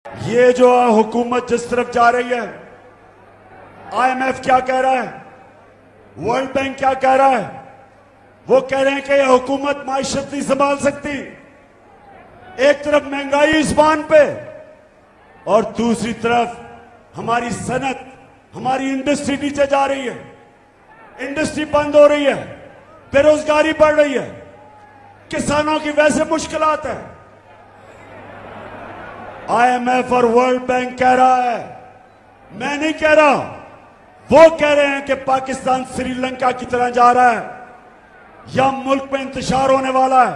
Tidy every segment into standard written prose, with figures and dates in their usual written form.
ये जो हुकूमत जिस तरफ जा रही है, आईएमएफ क्या कह रहा है, वर्ल्ड बैंक क्या कह रहा है, वो कह रहे हैं कि यह हुकूमत माइशत नहीं संभाल सकती। एक तरफ महंगाई इस्बान पे और दूसरी तरफ हमारी सनत, हमारी इंडस्ट्री नीचे जा रही है, इंडस्ट्री बंद हो रही है, बेरोजगारी बढ़ रही है, किसानों की वैसे मुश्किलात है। आईएमएफ और वर्ल्ड बैंक कह रहा है, मैं नहीं कह रहा, वो कह रहे हैं कि पाकिस्तान श्रीलंका की तरह जा रहा है या मुल्क में इंतशार होने वाला है।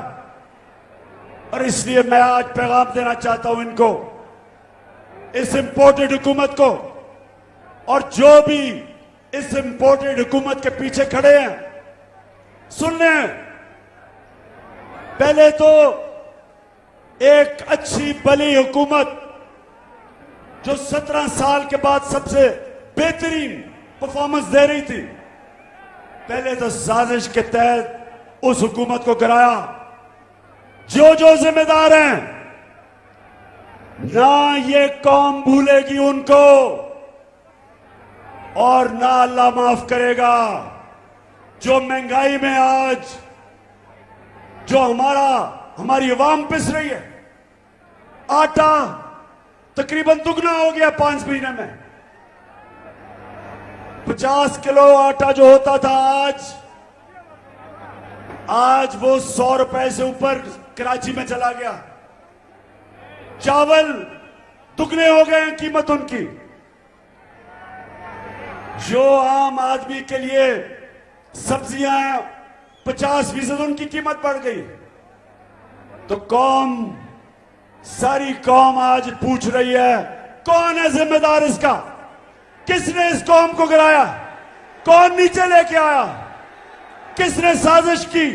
और इसलिए मैं आज पैगाम देना चाहता हूं इनको, इस इंपोर्टेड हुकूमत को, और जो भी इस इंपोर्टेड हुकूमत के पीछे खड़े हैं, सुन लें, पहले तो एक अच्छी भली हुकूमत जो 17 साल के बाद सबसे बेहतरीन परफॉर्मेंस दे रही थी, पहले तो साजिश के तहत उस हुकूमत को गिराया। जो जो जिम्मेदार हैं, ना ये कौम भूलेगी उनको और ना अल्लाह माफ करेगा। जो महंगाई में आज जो हमारी अवाम पिस रही है, आटा तकरीबन दुगना हो गया 5 महीने में। 50 किलो आटा जो होता था आज वो 100 रुपए से ऊपर कराची में चला गया। चावल दुगने हो गए हैं कीमत उनकी। जो आम आदमी के लिए सब्जियां 50% उनकी कीमत बढ़ गई। तो सारी कौम आज पूछ रही है, कौन है जिम्मेदार इसका? किसने इस कौम को गिराया? कौन नीचे लेके आया? किसने साजिश की?